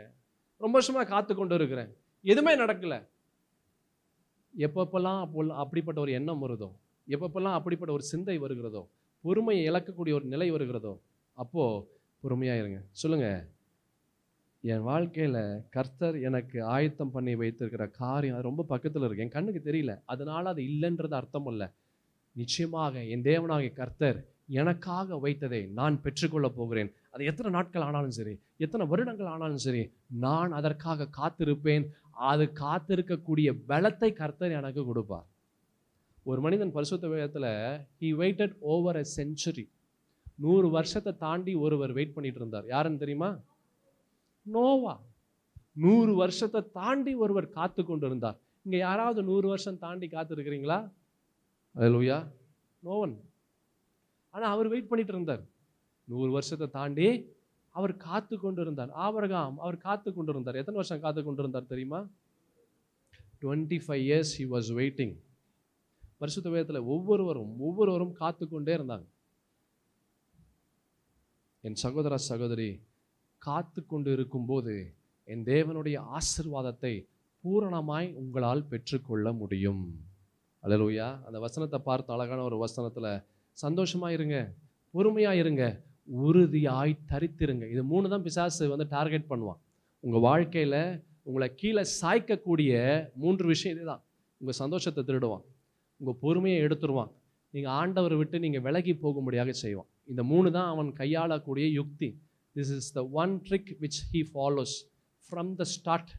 ரொம்ப வருஷமா காத்து கொண்டு இருக்கிறேன், எதுவுமே நடக்கல. எப்பப்பெல்லாம் அப்படிப்பட்ட ஒரு எண்ணம் வருதோ, எப்பப்பெல்லாம் அப்படிப்பட்ட ஒரு சிந்தை வருகிறதோ, பொறுமையை இழக்கக்கூடிய ஒரு நிலை வருகிறதோ, அப்போ பொறுமையா இருங்க. சொல்லுங்க, என் வாழ்க்கையில கர்த்தர் எனக்கு ஆயத்தம் பண்ணி வைத்திருக்கிற காரியம் ரொம்ப பக்கத்தில் இருக்கு, என் கண்ணுக்கு தெரியல, அதனால அது இல்லைன்றது அர்த்தம் இல்லை. நிச்சயமாக என் தேவனாகிய கர்த்தர் எனக்காக வைத்ததை நான் பெற்றுக்கொள்ள போகிறேன். அது எத்தனை நாட்கள் ஆனாலும் சரி, எத்தனை வருடங்கள் ஆனாலும் சரி, நான் அதற்காக காத்திருப்பேன். அது காத்திருக்கக்கூடிய பலத்தை கர்த்தர் எனக்கு கொடுப்பார். ஒரு மனிதன் பரிசுத்த வேதத்தில் he waited over a century. 100 வருஷத்தை தாண்டி ஒருவர் வெயிட் பண்ணிட்டு இருந்தார். யாருன்னு தெரியுமா? நோவா. 100 வருஷத்தை தாண்டி ஒருவர் காத்து கொண்டு இருந்தார். இங்க யாராவது 100 வருஷம் தாண்டி காத்து இருக்கிறீங்களா? அல்லேலூயா. நோவன். ஆனா அவர் வெயிட் பண்ணிட்டு இருந்தார். 100 வருஷத்தை தாண்டி அவர் காத்து கொண்டு இருந்தார். ஆபிரகாம் அவர் காத்து கொண்டு இருந்தார். எத்தனை வருஷம் காத்து கொண்டு இருந்தார் தெரியுமா? 25 years he was waiting. பரிசுத்த வேதத்தில் ஒவ்வொருவரும் காத்து கொண்டே இருந்தாங்க. என் சகோதர சகோதரி, காத்து கொண்டு இருக்கும்போது என் தேவனுடைய ஆசீர்வாதத்தை பூரணமாய் உங்களால் பெற்றுக்கொள்ள முடியும். அல்லேலூயா. அந்த வசனத்தை பார்த்து அழகான ஒரு வசனத்தில் சந்தோஷமா இருங்க, பொறுமையா இருங்க, உறுதியாய் தரித்திருங்க. இது 3 தான் பிசாசு டார்கெட் பண்ணுவான். உங்கள் வாழ்க்கையில் உங்களை கீழே சாய்க்கக்கூடிய 3 விஷயம் இதுதான். உங்கள் சந்தோஷத்தை திருடுவான், உங்கள் பொறுமையை எடுத்துருவான், நீங்கள் ஆண்டவரை விட்டு நீங்கள் விலகி போகும்படியாக செய்வான். இந்த 3 தான் அவன் கையாளக்கூடிய யுக்தி. This is the one trick which he follows from the start.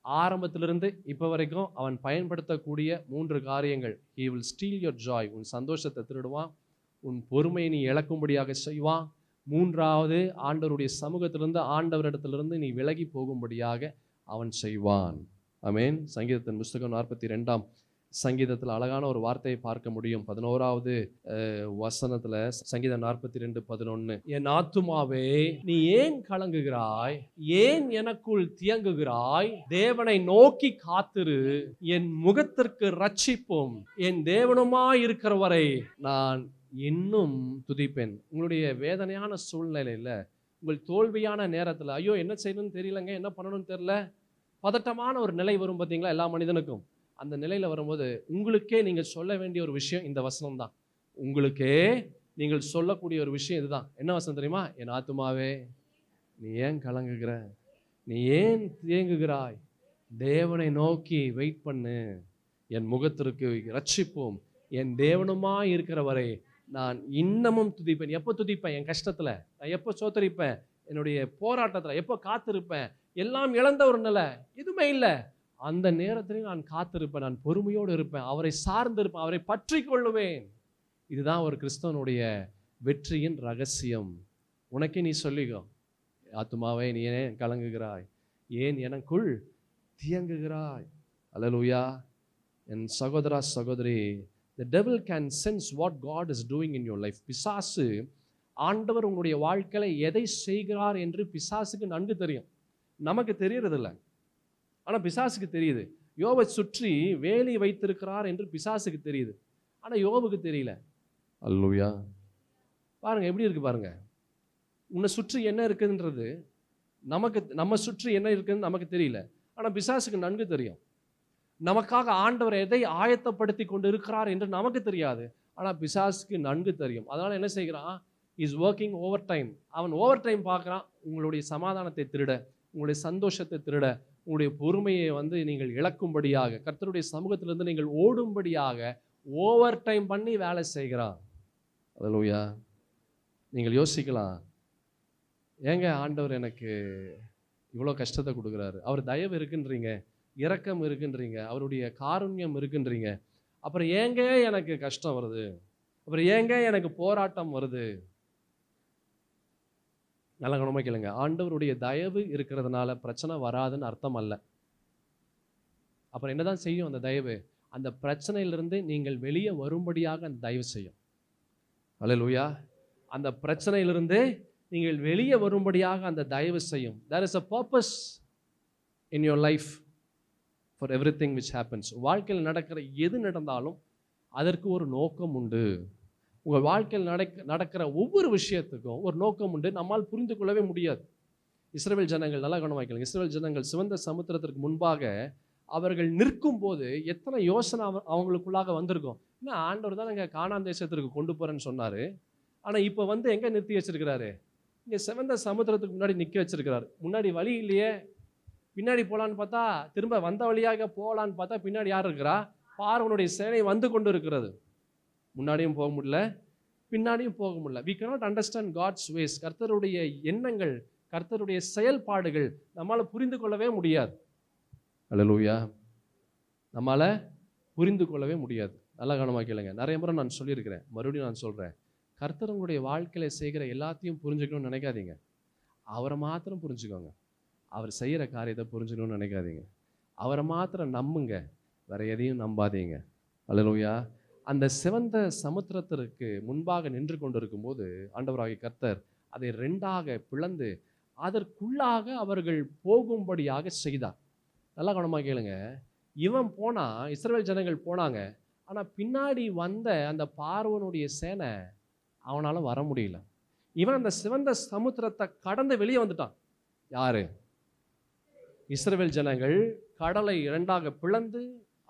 ஆரம்பத்திலிருந்து இப்போ வரைக்கும் அவன் பயன்படுத்தக்கூடிய 3 காரியங்கள். He will steel your Joy. உன் சந்தோஷத்தை திருடுவான், உன் பொறுமையை நீ இழக்கும்படியாக செய்வான். 3வது, ஆண்டவருடைய சமூகத்திலிருந்து ஆண்டவரிடத்திலிருந்து நீ விலகி போகும்படியாக அவன் செய்வான். ஆமென். சங்கீதத்தின் புஸ்தகம் 42ஆம் சங்கீதத்தில் அழகான ஒரு வார்த்தையை பார்க்க முடியும். 11வது வசனத்தில் சங்கீதம் 42:11, என் ஆத்துமாவே நீ ஏன் கலங்குகிறாய், ஏன் எனக்குள் தியங்குகிறாய், தேவனை நோக்கி காத்திரு, என் முகத்திற்கு ரட்சிப்பும் என் தேவனுமாய் இருக்கிறவரை நான் இன்னும் துதிப்பேன். உங்களுடைய வேதனையான சூழ்நிலையில், உங்கள் தோல்வியான நேரத்தில், ஐயோ என்ன செய்யணும்னு தெரியலங்க, என்ன பண்ணணும்னு தெரியல, பதட்டமான ஒரு நிலை வரும் பார்த்தீங்களா எல்லா மனிதனுக்கும். அந்த நிலையில் வரும்போது உங்களுக்கே நீங்கள் சொல்ல வேண்டிய ஒரு விஷயம் இந்த வசனம் தான். உங்களுக்கே நீங்கள் சொல்லக்கூடிய ஒரு விஷயம் இதுதான். என்ன வசனம் தெரியுமா? என் ஆத்துமாவே நீ ஏன் கலங்குகிற, நீ ஏன் தேங்குகிறாய், தேவனை நோக்கி வெயிட் பண்ணு, என் முகத்திற்கு ரட்சிப்போம் என் தேவனுமாய் இருக்கிறவரை நான் இன்னமும் துதிப்பேன். எப்போ துதிப்பேன்? என் கஷ்டத்தில். நான் எப்போ சோத்தரிப்பேன்? என்னுடைய போராட்டத்தில். எப்போ காத்திருப்பேன்? எல்லாம் இழந்த ஒரு நிலை, எதுவுமே இல்லை, அந்த நேரத்திலையும் நான் காத்திருப்பேன், நான் பொறுமையோடு இருப்பேன், அவரை சார்ந்து இருப்பேன், அவரை பற்றி கொள்ளுவேன். இதுதான் ஒரு கிறிஸ்தவனுடைய வெற்றியின் ரகசியம். உனக்கே நீ சொல்லிக்கோ, ஆத்துமாவே நீ ஏன் கலங்குகிறாய், ஏன் எனக்குள் தியங்குகிறாய். அல்லேலூயா. என் சகோதரா சகோதரி, the devil can sense what God is doing in your life. பிசாசு, ஆண்டவர் உங்களுடைய வாழ்க்கையில எதை செய்கிறார் என்று பிசாசுக்கு நன்கு தெரியும். நமக்கு தெரியறதில்லை, ஆனால் பிசாசுக்கு தெரியுது. யோபை சுற்றி வேலி வைத்திருக்கிறார் என்று பிசாசுக்கு தெரியுது, ஆனால் யோபுக்கு தெரியல. அல்லேலூயா. பாருங்க எப்படி இருக்கு பாருங்க. உன்னை சுற்றி என்ன இருக்குன்றது நம்ம சுற்றி என்ன இருக்குன்னு நமக்கு தெரியல, ஆனால் பிசாசுக்கு நன்கு தெரியும். நமக்காக ஆண்டவர் எதை ஆயத்தப்படுத்தி கொண்டு இருக்கிறார் என்று நமக்கு தெரியாது, ஆனால் பிசாசுக்கு நன்கு தெரியும். அதனால் என்ன செய்கிறான்? Is working over time. அவன் ஓவர் டைம் பார்க்குறான், உங்களுடைய சமாதானத்தை திருட, உங்களுடைய சந்தோஷத்தை திருட, உங்களுடைய பொறுமையை நீங்கள் இழக்கும்படியாக, கர்த்தருடைய சமூகத்திலிருந்து நீங்கள் ஓடும்படியாக ஓவர் டைம் பண்ணி வேலை செய்கிறான். அல்லேலூயா. நீங்கள் யோசிக்கலாம், ஏங்க ஆண்டவர் எனக்கு இவ்வளோ கஷ்டத்தை கொடுக்குறாரு, அவர் தயவு இருக்குன்றீங்க, இரக்கம் இருக்குன்றீங்க, அவருடைய காருண்யம் இருக்குன்றீங்க, அப்புறம் ஏங்க எனக்கு கஷ்டம் வருது, அப்புறம் ஏங்க எனக்கு போராட்டம் வருது? நல்ல கவனமாக கேளுங்க. ஆண்டவருடைய தயவு இருக்கிறதுனால பிரச்சனை வராதுன்னு அர்த்தம் அல்ல. அப்புறம் என்னதான் செய்யும் அந்த தயவு? அந்த பிரச்சனையிலிருந்து நீங்கள் வெளியே வரும்படியாக அந்த தயவு செய்யும். அல்லேலூயா. அந்த பிரச்சனையிலிருந்து நீங்கள் வெளியே வரும்படியாக அந்த தயவு செய்யும். There is a purpose in your life for everything which happens. வாழ்க்கையில் நடக்கிற எது நடந்தாலும் அதற்கு ஒரு நோக்கம் உண்டு. உங்கள் வாழ்க்கையில் நடக்கிற ஒவ்வொரு விஷயத்துக்கும் ஒரு நோக்கம் உண்டு. நம்மால் புரிந்து கொள்ளவே முடியாது. இஸ்ரவேல் ஜனங்கள், நல்லா கவனமாக்கிக்கங்க, இஸ்ரவேல் ஜனங்கள் சிவந்த சமுத்திரத்திற்கு முன்பாக அவர்கள் நிற்கும் போது எத்தனை யோசனை அவங்களுக்குள்ளாக வந்திருக்கும். இன்னும் ஆண்டவர் தான் எங்கள் கானான் தேசத்திற்கு கொண்டு போகிறேன்னு சொன்னார். ஆனால் இப்போ வந்து எங்கே நிறுத்தி வச்சிருக்கிறாரு? இங்கே சிவந்த சமுத்திரத்துக்கு முன்னாடி நிற்க வச்சிருக்கிறாரு. முன்னாடி வழி இல்லையே, பின்னாடி போகலான்னு பார்த்தா, திரும்ப வந்த வழியாக போகலான்னு பார்த்தா பின்னாடி யார் இருக்கிறா? பார்வோனுடைய சேனை வந்து கொண்டு இருக்கிறது. முன்னாடியும் போக முடியல, பின்னாடியும் போக முடியல. we cannot understand God's ways. கர்த்தருடைய எண்ணங்கள், கர்த்தருடைய செயல்பாடுகள் நம்மால் புரிந்து கொள்ளவே முடியாது. அல்லேலூயா. நம்மால் புரிந்து கொள்ளவே முடியாது. நல்லா கவனமாக கேளுங்க. நிறைய முறை நான் சொல்லியிருக்கிறேன், மறுபடியும் நான் சொல்கிறேன். கர்த்தர் உங்களுடைய வாழ்க்கையில் செய்கிற எல்லாத்தையும் புரிஞ்சுக்கணும்னு நினைக்காதீங்க. அவரை மாத்திரம் புரிஞ்சுக்கோங்க. அவர் செய்கிற காரியத்தை புரிஞ்சுக்கணும்னு நினைக்காதீங்க. அவரை மாத்திரம் நம்புங்க, வேற எதையும் நம்பாதீங்க. அல்லேலூயா. அந்த சிவந்த சமுத்திரத்திற்கு முன்பாக நின்று கொண்டிருக்கும் போது ஆண்டவராகிய கர்த்தர் அதை 2ஆக பிளந்து அதற்குள்ளாக அவர்கள் போகும்படியாக செய்தார். நல்லா கவனமாக கேளுங்க. இவன் போனா, இஸ்ரவேல் ஜனங்கள் போனாங்க. ஆனால் பின்னாடி வந்த அந்த பார்வோனுடைய சேனை அவனால் வர முடியல. இவன் அந்த சிவந்த சமுத்திரத்தை கடந்து வெளியே வந்துட்டான். யாரு? இஸ்ரவேல் ஜனங்கள் கடலை 2ஆக பிளந்து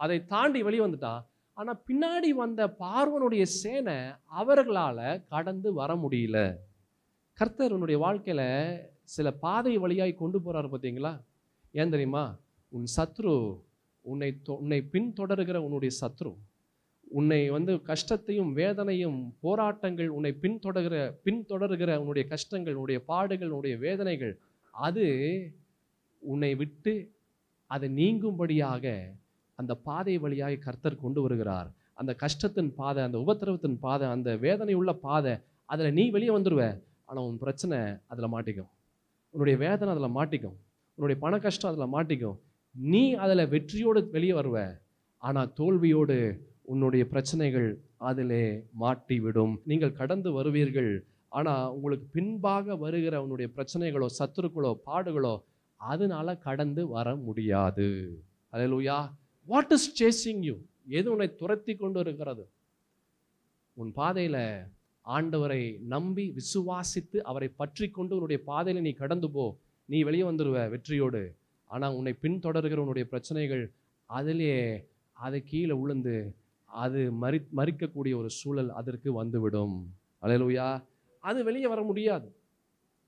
அதை தாண்டி வெளியே வந்துட்டான். ஆனால் பின்னாடி வந்த பார்வோனுடைய சேனை அவர்களால் கடந்து வர முடியல. கர்த்தர் உன்னுடைய வாழ்க்கையில் சில பாதை வழியாய் கொண்டு போகிறார் பார்த்தீங்களா? ஏன் தெரியுமா? உன் சத்ரு, உன்னை பின்தொடர்கிற உன்னுடைய சத்ரு, உன்னை வந்து கஷ்டத்தையும் வேதனையும் போராட்டங்கள் உன்னை பின்தொடர்கிற உன்னுடைய கஷ்டங்கள், உன்னுடைய பாடுகள், உன்னுடைய வேதனைகள், அது உன்னை விட்டு அதை நீங்கும்படியாக அந்த பாதை வழியாக கர்த்தர் கொண்டு வருகிறார். அந்த கஷ்டத்தின் பாதை, அந்த உபத்திரவத்தின் பாதை, அந்த வேதனை உள்ள பாதை, அதில் நீ வெளியே வந்துடுவ. ஆனால் உன் பிரச்சனை அதில் மாட்டிக்கும், உன்னுடைய வேதனை அதில் மாட்டிக்கும், உன்னுடைய பண கஷ்டம் அதில் மாட்டிக்கும். நீ அதில் வெற்றியோடு வெளியே வருவ, ஆனால் தோல்வியோடு உன்னுடைய பிரச்சனைகள் அதிலே மாட்டிவிடும். நீங்கள் கடந்து வருவீர்கள், ஆனால் உங்களுக்கு பின்பாக வருகிற உன்னுடைய பிரச்சனைகளோ சத்துருக்களோ பாடுகளோ அதனால கடந்து வர முடியாது. Hallelujah. What is chasing you? எது உன்னை துரத்தி கொண்டு இருக்கிறது? உன் பாதையில் ஆண்டவரை நம்பி விசுவாசித்து அவரை பற்றி கொண்டு உன்னுடைய பாதையில் நீ கடந்து போ, நீ வெளியே வந்துடுவ வெற்றியோடு. ஆனால் உன்னை பின்தொடர்கிற உன்னுடைய பிரச்சனைகள் அதிலே அதை கீழே உளுந்து அது மறிக்கக்கூடிய ஒரு சூழல் அதற்கு வந்துவிடும். அல்லேலூயா. அது வெளியே வர முடியாது,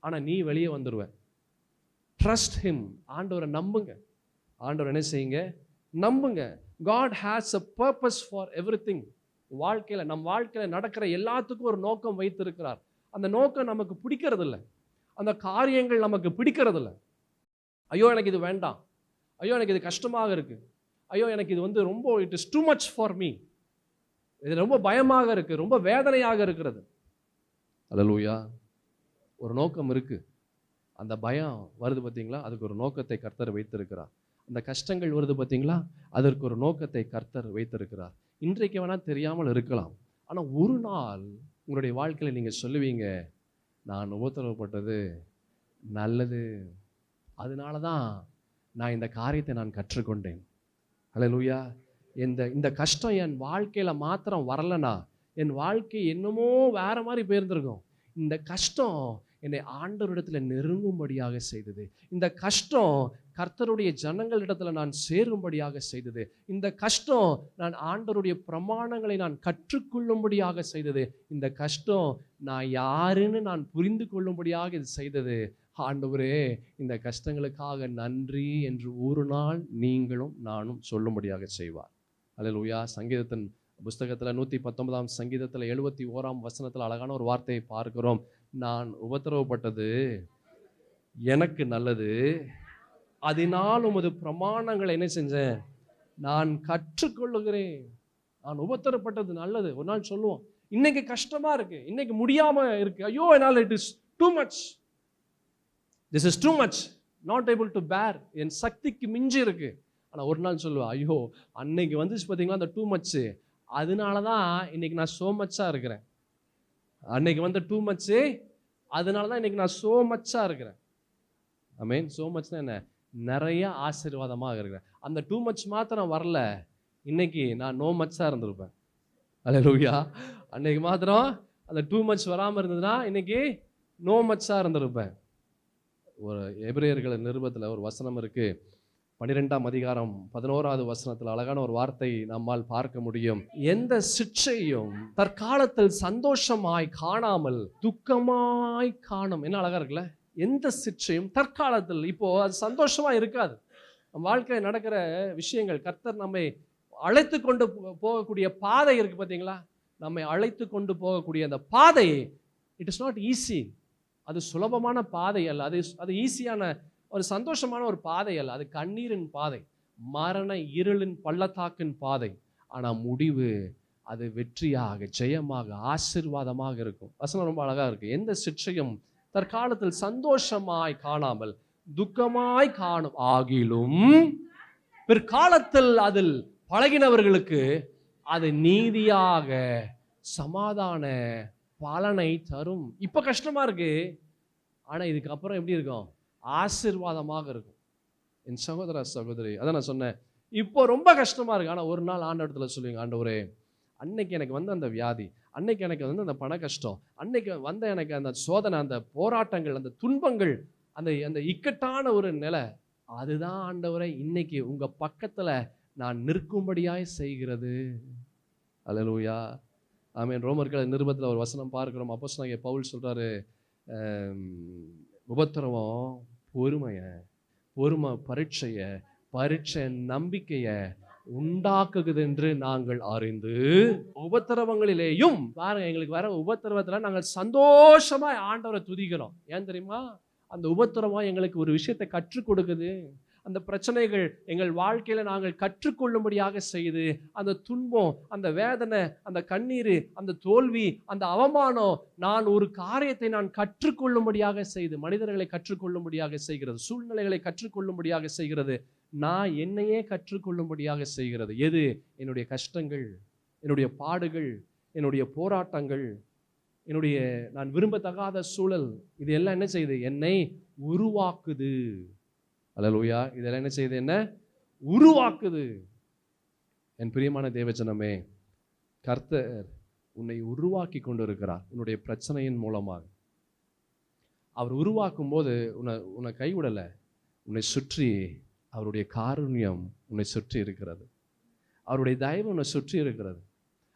ஆனால் நீ வெளியே வந்துடுவ. Trust him. ஆண்டவரை நம்புங்க. ஆண்டவர் என்ன செய்யுங்க? நம்புங்க. God has a purpose for everything. வாழ்க்கையில், நம் வாழ்க்கையில் நடக்கிற எல்லாத்துக்கும் ஒரு நோக்கம் வைத்திருக்கிறார். அந்த நோக்கம் நமக்கு பிடிக்கிறது இல்லை, அந்த காரியங்கள் நமக்கு பிடிக்கிறது இல்லை. ஐயோ எனக்கு இது வேண்டாம், ஐயோ எனக்கு இது கஷ்டமாக இருக்குது, ஐயோ எனக்கு இது வந்து ரொம்ப it is too much for me, இது ரொம்ப பயமாக இருக்குது, ரொம்ப வேதனையாக இருக்கிறது. அல்லேலூயா. ஒரு நோக்கம் இருக்குது. அந்த பயம் வருது பார்த்தீங்களா, அதுக்கு ஒரு நோக்கத்தை கர்த்தர் வைத்திருக்கிறார். அந்த கஷ்டங்கள் வருது பார்த்தீங்களா, அதற்கு ஒரு நோக்கத்தை கர்த்தர் வைத்திருக்கிறார். இன்றைக்கு வேணால் தெரியாமல் இருக்கலாம், ஆனால் ஒரு நாள் உங்களுடைய வாழ்க்கையில் நீங்கள் சொல்லுவீங்க, நான் உபத்திரவப்பட்டது நல்லது, அதனால தான் நான் இந்த காரியத்தை நான் கற்றுக்கொண்டேன். அல்லேலூயா. இந்த கஷ்டம் என் வாழ்க்கையில் மாத்திரம் வரலைன்னா என் வாழ்க்கை என்னமோ வேற மாதிரி போயிருந்திருக்கும். இந்த கஷ்டம் என்னை ஆண்டவரிடத்தில் நெருங்கும்படியாக செய்தது. இந்த கஷ்டம் கர்த்தருடைய ஜனங்களிடத்தில் நான் சேரும்படியாக செய்தது. இந்த கஷ்டம் நான் ஆண்டவருடைய பிரமாணங்களை நான் கற்றுக்கொள்ளும்படியாக செய்தது. இந்த கஷ்டம் நான் யாருன்னு நான் புரிந்து கொள்ளும்படியாக இது செய்தது. ஆண்டவரே, இந்த கஷ்டங்களுக்காக நன்றி என்று ஒரு நாள் நீங்களும் நானும் சொல்லும்படியாக செய்வார். அல்லேலூயா. சங்கீதத்தின் புஸ்தகத்தில் 119ஆம் சங்கீதத்தில் 71ஆம் வசனத்தில் அழகான ஒரு வார்த்தையை பார்க்கிறோம். நான் உபத்திரவப்பட்டது எனக்கு நல்லது, அதனால் உமது பிரமாணங்களை என்ன செஞ்சேன்? நான் கற்றுக்கொள்ளுகிறேன். நான் உபத்திரப்பட்டது நல்லது. ஒரு நாள் சொல்லுவோம், இன்னைக்கு கஷ்டமா இருக்கு, இன்னைக்கு முடியாம இருக்கு, ஐயோ என்னால் it is too much, this is too much, not able to பேர், என் சக்திக்கு மிஞ்சி இருக்கு. ஆனால் ஒரு நாள் சொல்லுவேன், ஐயோ அன்னைக்கு வந்துச்சு பார்த்தீங்களா அந்த டூ மச்சு, அதனால தான் இன்னைக்கு நான் சோ மச்சாக இருக்கிறேன். அன்னைக்கு வந்து டூ மச்சு, அதனால தான் இன்னைக்கு நான் சோ மச்சாக இருக்கிறேன். ஆமென். சோ மச்னா என்ன? நிறைய ஆசீர்வாதமாக இருக்கிறேன். அந்த டூ மச் மாத்திரம் வரல, இன்னைக்கு நான் நோ மச்சாக இருந்திருப்பேன். அல்லேலூயா. அன்னைக்கு மாத்திரம் அந்த டூ மச் வராமல் இருந்ததுன்னா இன்னைக்கு நோ மச்சாக இருந்திருப்பேன். ஒரு எபிரேயர்கள் நிருபத்தில் ஒரு வசனம் இருக்கு, 12ஆம் அதிகாரம் 11வது வசனத்தில் அழகான ஒரு வார்த்தை நம்மால் பார்க்க முடியும். எந்த சிற்சையும் தற்காலத்தில் சந்தோஷமாய் காணாமல் துக்கமாய் காணும். என்ன அழகா இருக்குல்ல? எந்த சிற்சையும் தற்காலத்தில், இப்போ அது சந்தோஷமா இருக்காது. நம் வாழ்க்கையில் நடக்கிற விஷயங்கள், கர்த்தர் நம்மை அழைத்து கொண்டு போகக்கூடிய பாதை இருக்கு பார்த்தீங்களா? நம்மை அழைத்து கொண்டு போகக்கூடிய அந்த பாதை, இட் இஸ் நாட் ஈஸி. அது சுலபமான பாதை அல்ல, அது ஈஸியான ஒரு சந்தோஷமான ஒரு பாதை அல்ல. அது கண்ணீரின் பாதை, மரண இருளின் பள்ளத்தாக்கின் பாதை. ஆனால் முடிவு அது வெற்றியாக, ஜெயமாக, ஆசீர்வாதமாக இருக்கும். வசனம் ரொம்ப அழகா இருக்கு. எந்த சிற்சையும் தற்காலத்தில் சந்தோஷமாய் காணாமல் துக்கமாய் காணும் ஆகிலும் பிற்காலத்தில் அதில் பழகினவர்களுக்கு அது நீதியாக சமாதான பலனை தரும். இப்ப கஷ்டமா இருக்கு, ஆனா இதுக்கப்புறம் எப்படி இருக்கும்? ஆசீர்வாதமாக இருக்கும். என் சகோதர சகோதரி, அதான் நான் சொன்னேன், இப்போ ரொம்ப கஷ்டமா இருக்கு, ஆனா ஒரு நாள் ஆண்டவரத்துல சொல்லுவீங்க, ஆண்டவரே அன்னைக்கு எனக்கு வந்து அந்த வியாதி, அன்னைக்கு எனக்கு வந்து அந்த பண கஷ்டம், அன்னைக்கு வந்த எனக்கு அந்த சோதனை, அந்த போராட்டங்கள், அந்த துன்பங்கள், அந்த அந்த இக்கட்டான ஒரு நிலை, அதுதான் ஆண்டவரை இன்னைக்கு உங்க பக்கத்துல நான் நிற்கும்படியாய் செய்கிறது. அல்லேலூயா. ஆமென். ரோமர்கள் நிருபத்தில் ஒரு வசனம் பார்க்கிறோம். அப்போஸ்தலனாகிய பவுல் சொல்றாரு, உபத்திரவம் பொறுமை பரீட்சை நம்பிக்கைய உண்டாக்குகிறது என்று நாங்கள் அறிந்து உபத்திரவங்களிலேயும், பாருங்க, எங்களுக்கு வர உபத்திரவத்துல நாங்கள் சந்தோஷமா ஆண்டவரை துதிக்கிறோம். ஏன் தெரியுமா? அந்த உபத்திரவம் எங்களுக்கு ஒரு விஷயத்தை கற்றுக் கொடுக்குது. அந்த பிரச்சனைகள் எங்கள் வாழ்க்கையில நாங்கள் கற்றுக்கொள்ளும்படியாக செய்து, அந்த துன்பம், அந்த வேதனை, அந்த கண்ணீர், அந்த தோல்வி, அந்த அவமானம், நான் ஒரு காரியத்தை நான் கற்றுக்கொள்ளும்படியாக செய்து, மனிதர்களை கற்றுக்கொள்ளும்படியாக செய்கிறது, சூழ்நிலைகளை கற்றுக்கொள்ளும்படியாக செய்கிறது, நான் என்னையே கற்றுக்கொள்ளும்படியாக செய்கிறது. எது? என்னுடைய கஷ்டங்கள், என்னுடைய பாடுகள், என்னுடைய போராட்டங்கள், என்னுடைய நான் விரும்பத்தகாத சூழல், இது எல்லாம் என்ன செய்யுது? என்னை உருவாக்குது. அல்லேலூயா. இதெல்லாம் என்ன செய்யுது? என்ன உருவாக்குது. என் பிரியமான தேவஜனமே, கர்த்தர் உன்னை உருவாக்கி கொண்டு இருக்கிறார். உன்னுடைய பிரச்சனையின் மூலமாக அவர் உருவாக்கும் போது உன்னை கைவிடலை. உன்னை சுற்றி அவருடைய காருண்யம் உன்னை சுற்றி இருக்கிறது, அவருடைய தயவு உன்னை சுற்றி இருக்கிறது,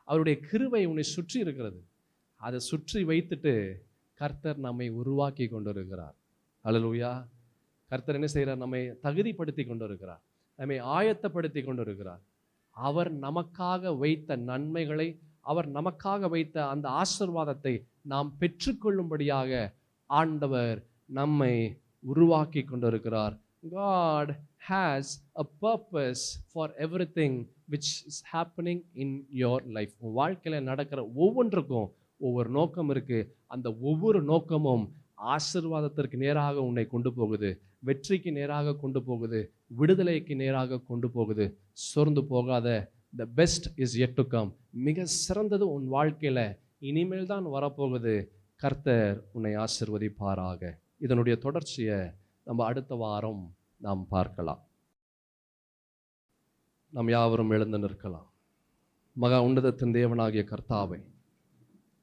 அவருடைய கிருபை உன்னை சுற்றி இருக்கிறது. அதை சுற்றி வைத்துட்டு கர்த்தர் நம்மை உருவாக்கி கொண்டு இருக்கிறார். அல்லேலூயா. கர்த்தர் என்ன செய்கிறார்? நம்மை தகுதிப்படுத்தி கொண்டு இருக்கிறார், நம்மை ஆயத்தப்படுத்தி கொண்டு இருக்கிறார். அவர் நமக்காக வைத்த நன்மைகளை, அவர் நமக்காக வைத்த அந்த ஆசீர்வாதத்தை நாம் பெற்றுக்கொள்ளும்படியாக ஆண்டவர் நம்மை உருவாக்கி கொண்டு இருக்கிறார். God has a purpose for everything which is happening in your life. உன் வாழ்க்கையில் நடக்கிற ஒவ்வொன்றுக்கும் ஒவ்வொரு நோக்கம் இருக்கு. அந்த ஒவ்வொரு நோக்கமும் ஆசீர்வாதத்திற்கு நேராக உன்னை கொண்டு போகுது, வெற்றிக்கு நேராக கொண்டு போகுது, விடுதலைக்கு நேராக கொண்டு போகுது. சோர்ந்து போகாத. the best is yet to come. மிக சிறந்தது உன் வாழ்க்கையில இனிமேல் தான் வரப்போகுது. கர்த்தர் உன்னை ஆசீர்வதிப்பாராக. இதனுடைய தொடர்ச்சியை நம்ம அடுத்த வாரம் நாம் பார்க்கலாம். நாம் யாவரும் எழுந்து நிற்கலாம். மகா உன்னதத்தின் தேவனாகிய கர்த்தாவை,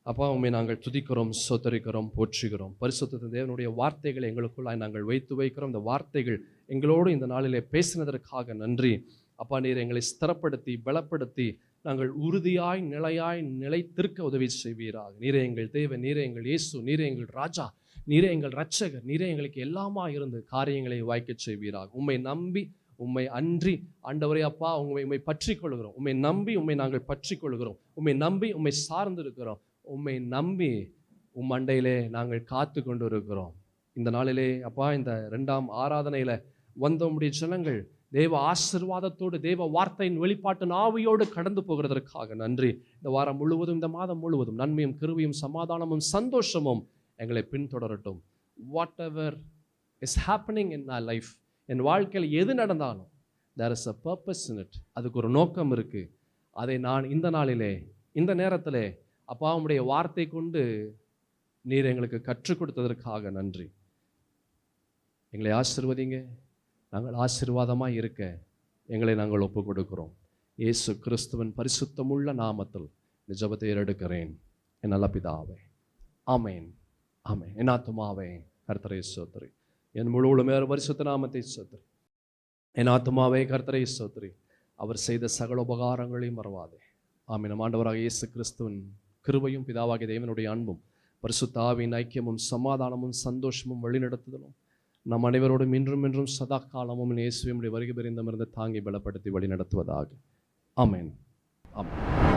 அப்பா, உண்மை நாங்கள் துதிக்கிறோம், சோதரிக்கிறோம், போற்றுகிறோம். பரிசுத்த தேவனுடைய வார்த்தைகளை எங்களுக்குள்ளாய் நாங்கள் வைத்து வைக்கிறோம். இந்த வார்த்தைகள் எங்களோடு இந்த நாளிலே பேசினதற்காக நன்றி. அப்பா, நீர் எங்களை ஸ்திரப்படுத்தி பலப்படுத்தி நாங்கள் உறுதியாய் நிலையாய் நிலைத்திருக்க உதவி செய்வீராக. நீரே எங்கள் தேவன், நீரே எங்கள் இயேசு, நீரே எங்கள் ராஜா, நீரே எங்கள் இரட்சகர், நீரே எங்களுக்கு எல்லாமா இருந்து காரியங்களை வாய்க்க செய்வீராக. உம்மை நம்பி உம்மை அன்றி ஆண்டவரே அப்பா உம்மை பற்றி கொள்கிறோம். உம்மை நம்பி உம்மை நாங்கள் பற்றி கொள்கிறோம். உம்மை நம்பி உம்மை சார்ந்து இருக்கிறோம். உம்மை நம்பி உம் அண்டையிலே நாங்கள் காத்து கொண்டு இருக்கிறோம். இந்த நாளிலே அப்பா, இந்த 2ஆம் ஆராதனையில வந்த உம்முடைய ஜனங்கள் தேவ ஆசீர்வாதத்தோடு, தேவ வார்த்தையின் வெளிப்பாட்டு ஆவியோடு கடந்து போகிறதற்காக நன்றி. இந்த வாரம் முழுவதும், இந்த மாதம் முழுவதும் நன்மையும் கிருபையும் சமாதானமும் சந்தோஷமும் எங்களை பின்தொடரட்டும். Whatever is happening in my life, என் வாழ்க்கையில் எது நடந்தாலும் there is a purpose in it. அதுக்கு ஒரு நோக்கம் இருக்கு. அதை நான் இந்த நாளிலே, இந்த நேரத்திலே அப்பா உம்முடைய வார்த்தை கொண்டு நீர் எங்களுக்கு கற்றுக் கொடுத்ததற்காக நன்றி. எங்களை ஆசீர்வதிங்க. நாங்கள் ஆசீர்வாதமாக இருக்க எங்களை நாங்கள் ஒப்பு கொடுக்கிறோம். இயேசு கிறிஸ்துவின் பரிசுத்தமுள்ள நாமத்தில் இந்த ஜெபத்தை ஏறெடுக்கிறேன் என் நல்ல பிதாவே. ஆமென், ஆமென். என் ஆத்துமாவே கர்த்தரை ஸ்தோத்திரி, என் முழு உள்ளமே பரிசுத்த நாமத்தை ஸ்தோத்திரி. என் ஆத்துமாவே கர்த்தரை ஸ்தோத்திரி, அவர் செய்த சகல உபகாரங்களையும் மறவாதே. ஆமென். நம் ஆண்டவராக இயேசு கிறிஸ்துவின் கிருபையும் பிதாவாகிய தேவனுடைய அன்பும் பரிசுத்த ஆவியின் ஐக்கியமும் சமாதானமும் சந்தோஷமும் வழிநடத்துதலும் நம் அனைவரோடும் இன்றும் என்றும் சதா காலமும் இயேசுவினுடைய வருகை பெரிந்தமிருந்து தாங்கி பலப்படுத்தி வழி நடத்துவதாக. ஆமென், ஆமென்.